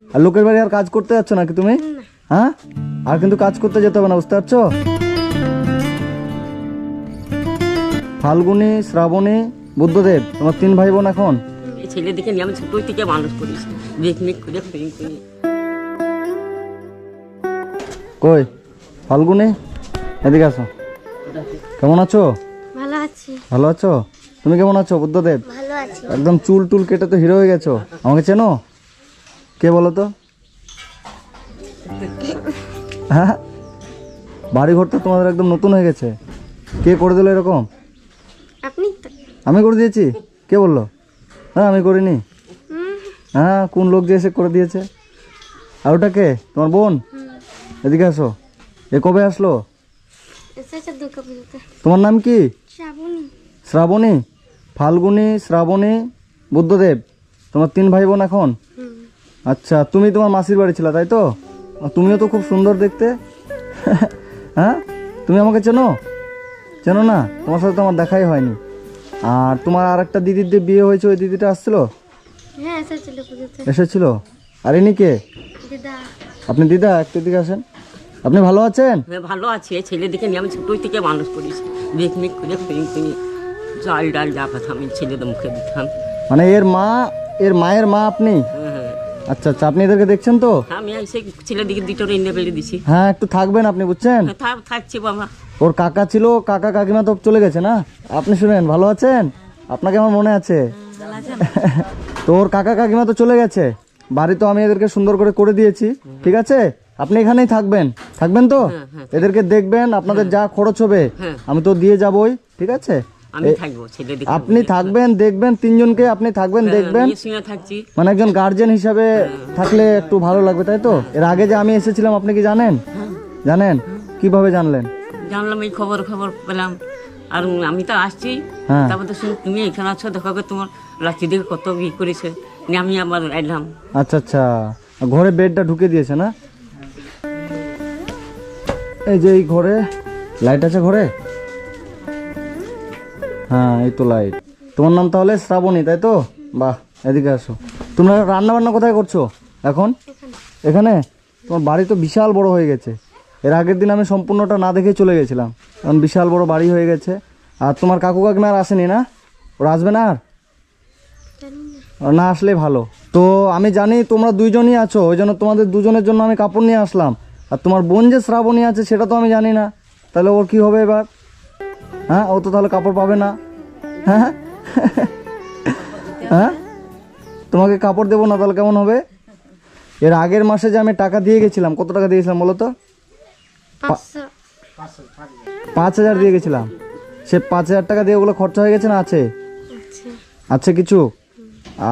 আর লোকের বাড়ি আর কাজ করতে যাচ্ছ নাকি তুমি? হ্যাঁ, আর কিন্তু কাজ করতে যেতে হবে না, বুঝতে পারছো? ফাল্গুনী, শ্রাবণী, বুদ্ধদেব, তোমার 3 ভাই বোন এখন। ছেলে দেখে নিয়ে আমি ছোট থেকে মানুষ করেছি, পিকনিক করে প্রেম করে। কই ফাল্গুনী, এদিকে আসো। কেমন আছো? ভালো আছি। ভালো আছো? তুমি কেমন আছো বুদ্ধদেব? ভালো আছি। একদম চুল টুল কেটে তো হিরো হয়ে গেছো। আমাকে চেনো? কে বলো তো? হ্যাঁ, বাড়ি ঘর তো তোমাদের একদম নতুন হয়ে গেছে। কে করে দিল এরকম? আপনি তো। আমি করে দিয়েছি? কে বললো? হ্যাঁ, আমি করিনি। হ্যাঁ, কোন লোক যে এসে করে দিয়েছে। আর ওটা কে? তোমার বোন? এদিকে আসো। এ কবে আসলো? এসেছে দুর্গা পুজোতে। তোমার নাম কি? শ্রাবণী। শ্রাবণী, ফাল্গুনী, শ্রাবণী, বুদ্ধদেব, তোমার 3 ভাই বোন এখন। আচ্ছা, তুমি তোমার মাসির বাড়ি ছিল তাই তো? আর তুমিও তো খুব সুন্দর দেখতে। হ্যাঁ, তুমি আমাকে চেনো? চেনো না? তোমার সাথে তো আমার দেখাই হয়নি। আর তোমার আর একটা দিদির যে বিয়ে হয়েছে, ওই দিদিটা আসছিল? হ্যাঁ, এসেছিল পুজোতে। এসেছিল। আর ইনি কে? দিদা। আপনি দিদা? একটু দিকে আসেন। আপনি ভালো আছেন? ভালো আছি। ছেলে দেখে নিয়ে আমি ছোট থেকে মানুষ করেছি, পিকনিক করে প্রেম করে। চাল ডাল যা কথা আমি ছেলেদের মুখে দিতাম। মানে এর মায়ের মা আপনি? হ্যাঁ, আচ্ছা আচ্ছা, আপনি এদেরকে দেখছেন তো? আমি সেই ছেলেদিকে দুটো এনে বেড়ে দিছি। হ্যাঁ, একটু থাকবেন আপনি, বুঝছেন? থাকছি বাবা। ওর কাকা ছিল, কাকা কাকিমা তো চলে গেছে না? আপনি শুনেন, ভালো আছেন? আপনাকে আমার মনে আছে। তো ওর কাকা কাকিমা তো চলে গেছে, বাড়ি তো আমি এদেরকে সুন্দর করে দিয়েছি। ঠিক আছে, আপনি এখানেই থাকবেন। থাকবেন তো? এদেরকে দেখবেন, আপনাদের যা খরচ হবে আমি তো দিয়ে যাবই। ঠিক আছে, আমি থাকবো ছেলে দেখে। আপনি থাকবেন, দেখবেন 3 জনকে আপনি থাকবেন, দেখবেন। শুনে থাকছি। মানে একজন গার্জিয়ান হিসাবে থাকলে একটু ভালো লাগবে, তাই তো? এর আগে যে আমি এসেছিলাম আপনি কি জানেন? জানেন? কিভাবে জানলেন? জানলাম, এই খবর পেলাম। আর আমি তো আসছি, হ্যাঁ। তারপর তো শুনি তুমি এখানে আছো, দেখা করে তোমার লাচি দিকে কত ই করেছে, নিয়ে আমি আবার এলাম। আচ্ছা আচ্ছা, ঘরে বেডটা ঢুকে দিয়েছে না? এই যে এই ঘরে লাইট আছে ঘরে? হ্যাঁ, এই তো লাইট। তোমার নাম তাহলে শ্রাবণী, তাই তো? বাহ, এদিকে আসো। তোমরা রান্না বান্না কোথায় করছো এখন? এখানে? তোমার বাড়ি তো বিশাল বড় হয়ে গেছে। এর আগের দিন আমি সম্পূর্ণটা না দেখে চলে গেছিলাম, এখন বিশাল বড় বাড়ি হয়ে গেছে। আর তোমার কাকু কাকিমা আর আসেনি না? ওরা আসবে না? আর না আসলে ভালো। তো আমি জানি তোমরা 2 জনই আছো, ওই জন্য তোমাদের 2 জনের জন্য আমি কাপড় নিয়ে আসলাম। আর তোমার বোন যে শ্রাবণী আছে সেটা তো আমি জানি না, তাহলে ওর কি হবে এবার? হ্যাঁ, ও তো তাহলে কাপড় পাবে না। হ্যাঁ হ্যাঁ, তোমাকে কাপড় দেবো না তাহলে কেমন হবে? এর আগের মাসে যে আমি টাকা দিয়ে গেছিলাম, কত টাকা দিয়েছিলাম বলো তো? 5,000 দিয়ে গেছিলাম। সে 5,000 টাকা দিয়ে ওগুলো খরচা হয়ে গেছে না? আছে? আছে কিছু?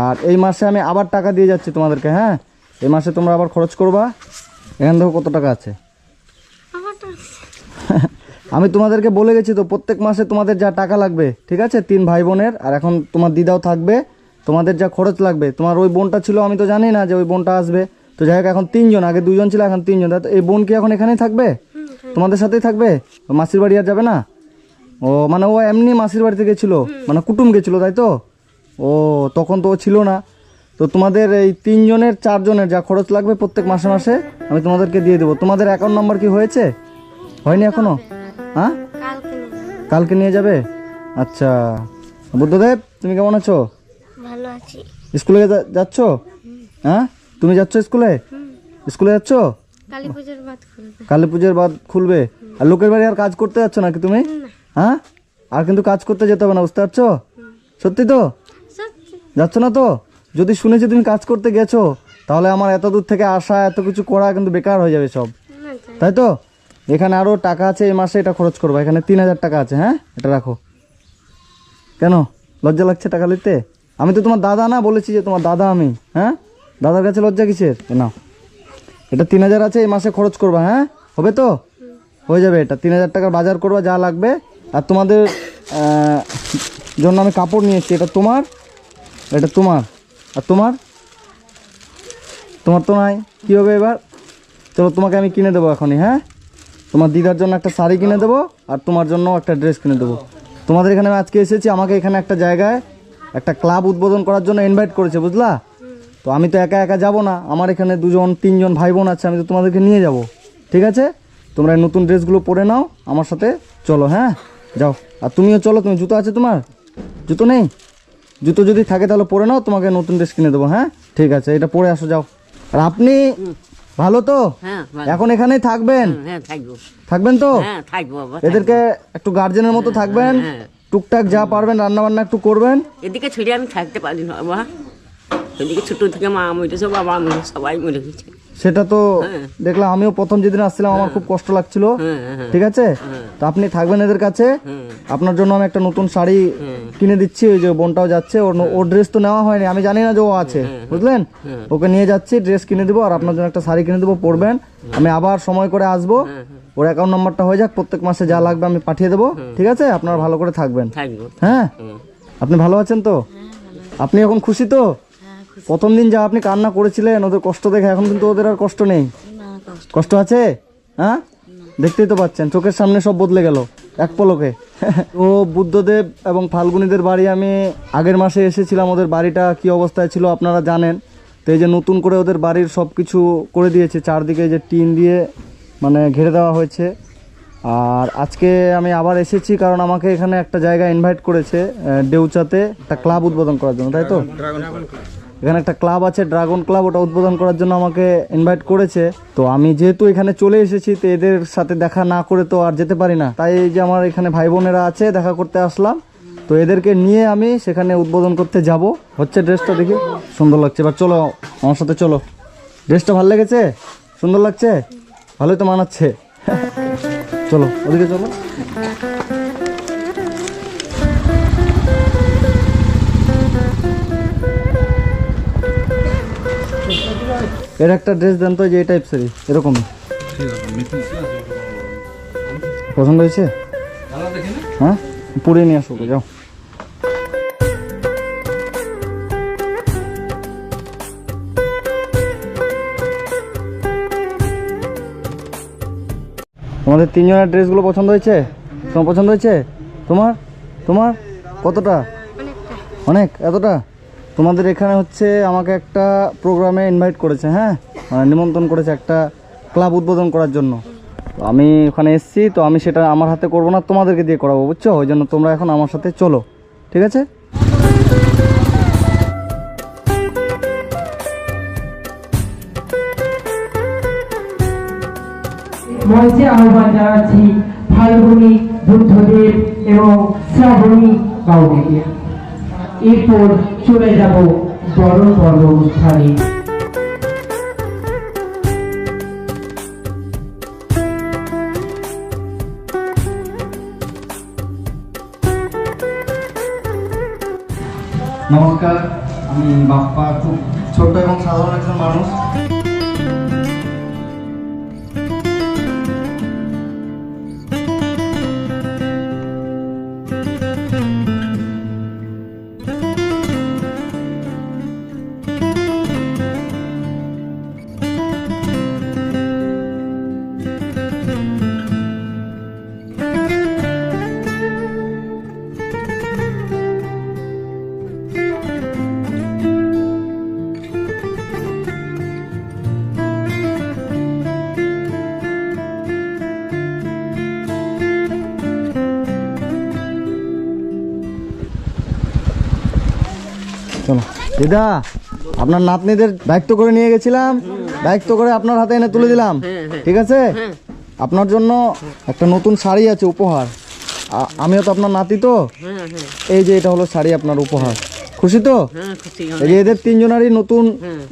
আর এই মাসে আমি আবার টাকা দিয়ে যাচ্ছি তোমাদেরকে। হ্যাঁ, এই মাসে তোমরা আবার খরচ করবা। এখান দেখো কত টাকা আছে। আমি তোমাদেরকে বলে গেছি তো, প্রত্যেক মাসে তোমাদের যা টাকা লাগবে, ঠিক আছে? 3 ভাই বোনের, আর এখন তোমার দিদাও থাকবে, তোমাদের যা খরচ লাগবে। তোমার ওই বোনটা ছিল, আমি তো জানি না যে ওই বোনটা আসবে। তো যাই হোক, এখন 3 জন, আগে 2 জন ছিল, এখন 3 জন। এই বোন কি এখন এখানেই থাকবে? তোমাদের সাথেই থাকবে? মাসির বাড়ি আর যাবে না? ও মানে ও এমনি মাসির বাড়িতে গেছিল, মানে কুটুম গেছিল, তাই তো? ও তখন তো ও ছিল না। তো তোমাদের এই 3 জনের 4 জনের যা খরচ লাগবে প্রত্যেক মাসে মাসে আমি তোমাদেরকে দিয়ে দেবো। তোমাদের অ্যাকাউন্ট নাম্বার কি হয়েছে? হয়নি এখনো? হ্যাঁ, কালকে নিয়ে যাবে। আচ্ছা, বুদ্ধদেব তুমি কেমন আছো? ভালো আছি। স্কুলে যাচ্ছ? হ্যাঁ, তুমি যাচ্ছ স্কুলে? স্কুলে যাচ্ছ? কালী পুজোর বাদ খুলবে। কালী পুজোর বাদ খুলবে। আর লোকের বাড়ি আর কাজ করতে যাচ্ছ নাকি তুমি? হ্যাঁ, আর কিন্তু কাজ করতে যেতে হবে না, বুঝতে পারছো? সত্যি তো? যাচ্ছ না তো? যদি শুনেছি তুমি কাজ করতে গেছো, তাহলে আমার এত দূর থেকে আসা, এত কিছু করা কিন্তু বেকার হয়ে যাবে সব, তাই তো? এখানে আরো টাকা আছে, এই মাসে এটা খরচ করবো। এখানে 3,000 টাকা আছে। হ্যাঁ, এটা রাখো। কেন লজ্জা লাগছে টাকা নিতে? আমি তো তোমার দাদা না, বলেছি যে তোমার দাদা আমি। হ্যাঁ, দাদার কাছে লজ্জা কিসের? নাও, এটা 3,000 আছে, এই মাসে খরচ করবা। হ্যাঁ, হবে তো? হয়ে যাবে। এটা 3,000 টাকার বাজার করবা, যা লাগবে। আর তোমাদের জন্য আমি কাপড় নিয়েছি, এটা তোমার, এটা তোমার, আর তোমার তো নাই। কী হবে এবার? চলো, তোমাকে আমি কিনে দেবো এখনই। হ্যাঁ, তোমার দিদার জন্য একটা শাড়ি কিনে দেবো, আর তোমার জন্য একটা ড্রেস কিনে দেবো। তোমাদের এখানে আমি আজকে এসেছি, আমাকে এখানে একটা জায়গায় একটা ক্লাব উদ্বোধন করার জন্য ইনভাইট করেছে, বুঝলা? তো তো আমি তো একা একা যাব না, আমার এখানে 2-3 ভাই বোন আছে, আমি তো তোমাদেরকে নিয়ে যাব। ঠিক আছে, তোমরা এই নতুন ড্রেসগুলো পরে নাও, আমার সাথে চলো। হ্যাঁ যাও, আর তুমিও চলো। তুমি জুতো আছে তোমার? জুতো নেই? জুতো যদি থাকে তাহলে পরে নাও, তোমাকে নতুন ড্রেস কিনে দেবো। হ্যাঁ ঠিক আছে, এটা পরে আসো, যাও। আর আপনি ভালো তো? হ্যাঁ ভালো। এখন এখানেই থাকবেন? হ্যাঁ থাকবো। থাকবেন তো? হ্যাঁ থাকবো বাবা। এদেরকে একটু গার্জেনের মতো থাকবেন, হ্যাঁ। টুকটাক যা পারবেন রান্না বান্না একটু করবেন। এদিকে ছেড়ে আমি থাকতে পারি না বাবা। এদিকে ছোট থেকে মা মরেছে, বাবা মরেছে, সবাই মরে গেছে। সেটা তো হ্যাঁ। দেখলাম, আমিও প্রথম যেদিন আসছিলাম আমার খুব কষ্ট লাগছিল। হ্যাঁ হ্যাঁ ঠিক আছে, তো আপনি থাকবেন এদের কাছে। হ্যাঁ। আপনার জন্য আমি একটা নতুন শাড়ি কিনে দিচ্ছি। ওই যে বোনটাও যাচ্ছে, ওর ড্রেস তো নেওয়া হয়নি, আমি জানি না যে ও আছে, বুঝলেন? ওকে নিয়ে যাচ্ছি, ড্রেস কিনে দেবো, আর আপনার জন্য একটা শাড়ি কিনে দেবো, পরবেন। আমি আবার সময় করে আসবো, ওর অ্যাকাউন্ট নাম্বারটা হয়ে যাক, প্রত্যেক মাসে যা লাগবে আমি পাঠিয়ে দেবো। ঠিক আছে, আপনারা ভালো করে থাকবেন। থাকবো। হ্যাঁ, আপনি ভালো আছেন তো? আপনি এখন খুশি তো? প্রথম দিন যা আপনি কান্না করেছিলেন ওদের কষ্ট দেখে, এখন কিন্তু ওদের আর কষ্ট নেই। কষ্ট আছে? হ্যাঁ, দেখতেই তো পাচ্ছেন, চোখের সামনে সব বদলে গেল এক পলকে। তো বুদ্ধদেব এবং ফাল্গুনীদের বাড়ি আমি আগের মাসে এসেছিলাম, ওদের বাড়িটা কি অবস্থায় ছিল আপনারা জানেন। তো এই যে নতুন করে ওদের বাড়ির সব কিছু করে দিয়েছে, চারদিকে যে টিন দিয়ে মানে ঘিরে দেওয়া হয়েছে। আর আজকে আমি আবার এসেছি কারণ আমাকে এখানে একটা জায়গায় ইনভাইট করেছে, ডেউচাতে একটা ক্লাব উদ্বোধন করার জন্য, তাই তো? এখানে একটা ক্লাব আছে, ড্রাগন ক্লাব, ওটা উদ্বোধন করার জন্য আমাকে ইনভাইট করেছে। তো আমি যেহেতু এখানে চলে এসেছি, তো এদের সাথে দেখা না করে তো আর যেতে পারি না, তাই এই যে আমার এখানে ভাই বোনেরা আছে, দেখা করতে আসলাম। তো এদেরকে নিয়ে আমি সেখানে উদ্বোধন করতে যাব। হচ্ছে ড্রেসটা দেখি সুন্দর লাগছে, এবার চলো আমার সাথে চলো। ড্রেসটা ভালো লেগেছে? সুন্দর লাগছে? ভালোই তো মানাচ্ছে। চলো ওদিকে চলো। এর একটা ড্রেস দেন তো, যে এই টাইপসেরই এরকমই। পছন্দ হয়েছে? হ্যাঁ, পরে নিয়ে আসো, যাও। তোমাদের 3 জনের ড্রেসগুলো পছন্দ হয়েছে? তোমার পছন্দ হয়েছে? তোমার তোমার কতটা? অনেক, এতটা? তোমাদের এখানে হচ্ছে আমাকে একটা প্রোগ্রামে ইনভাইট করেছে, হ্যাঁ, মানে নিমন্ত্রণ করেছে একটা ক্লাব উদ্বোধন করার জন্য। তো আমি ওখানে এসেছি, তো আমি সেটা আমার হাতে করবো না, তোমাদেরকে দিয়ে করাবো, বুঝছো? ওই জন্য তোমরা এখন আমার সাথে চলো, ঠিক আছে? মঞ্চে আহ্বান জানাচ্ছি ফাল্গুনী, বুদ্ধদেব এবং শ্রাবণী বাউদিকে। এরপর চলে যাব বরণ পর্ব অনুষ্ঠানে। নমস্কার, আমি বাপ্পা, খুব ছোট্ট এবং সাধারণ একজন মানুষ। চলো দিদা, আপনার নাতনিদের দায়িত্ব করে নিয়ে গেছিলাম, দায়িত্ব করে আপনার হাতে এনে তুলে দিলাম, ঠিক আছে? আপনার জন্য একটা নতুন শাড়ি আছে উপহার। আমিও তো আপনার নাতি, তো এই যে এটা হলো শাড়ি আপনার উপহার। খুশি তো? এই যে এদের 3 জনেরই নতুন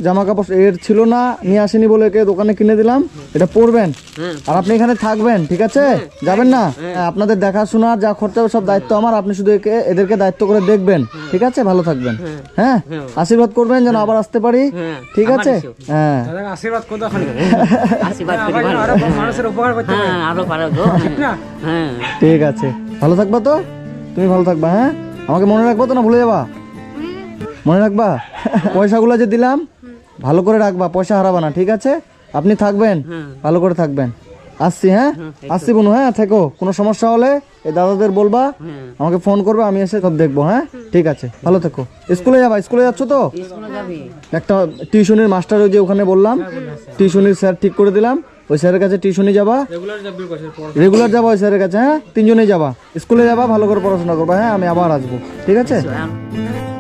জামা কাপড়, এর ছিল না, নিয়ে আসেনি বলে একে দোকানে কিনে দিলাম। এটা পরবেন আর আপনি এখানে থাকবেন, ঠিক আছে? যাবেন না। আপনাদের দেখাশোনার যা খরচা হবে সব দায়িত্ব আমার, আপনি শুধু এদেরকে দায়িত্ব করে দেখবেন, ঠিক আছে? ভালো থাকবেন, হ্যাঁ? আশীর্বাদ করবেন যেন আবার আসতে পারি, ঠিক আছে? হ্যাঁ, আশীর্বাদ করতে আশীর্বাদ করি, ভালো। মানুষের উপকার করতে হ্যাঁ আরো পারো গো। হ্যাঁ ঠিক আছে, ভালো থাকবা তো? তুমি ভালো থাকবা, হ্যাঁ? আমাকে মনে রাখবা তো, না ভুলে যাবা? মনে রাখবা। পয়সাগুলো যে দিলাম ভালো করে রাখবা, পয়সা হারাবা না, ঠিক আছে? আপনি থাকবেন, ভালো করে থাকবেন। আসছি, হ্যাঁ আসছি বোনু, হ্যাঁ থেকো, কোনো সমস্যা হলে এই দাদাদের বলবা, হ্যাঁ আমাকে ফোন করবে, আমি এসে সব দেখবো। হ্যাঁ ঠিক আছে, ভালো থেকো। স্কুলে যাবা? স্কুলে যাচ্ছ তো? স্কুলে যাবি? একটা টিউশনির মাস্টার, ওই যে ওখানে বললাম টিউশনির স্যার ঠিক করে দিলাম, ওই স্যারের কাছে টিউশনি যাবা, রেগুলার যাবা ওই স্যারের কাছে। হ্যাঁ 3 জনেই যাবা, স্কুলে যাবা, ভালো করে পড়াশোনা করবা। হ্যাঁ আমি আবার আসবো, ঠিক আছে? চল।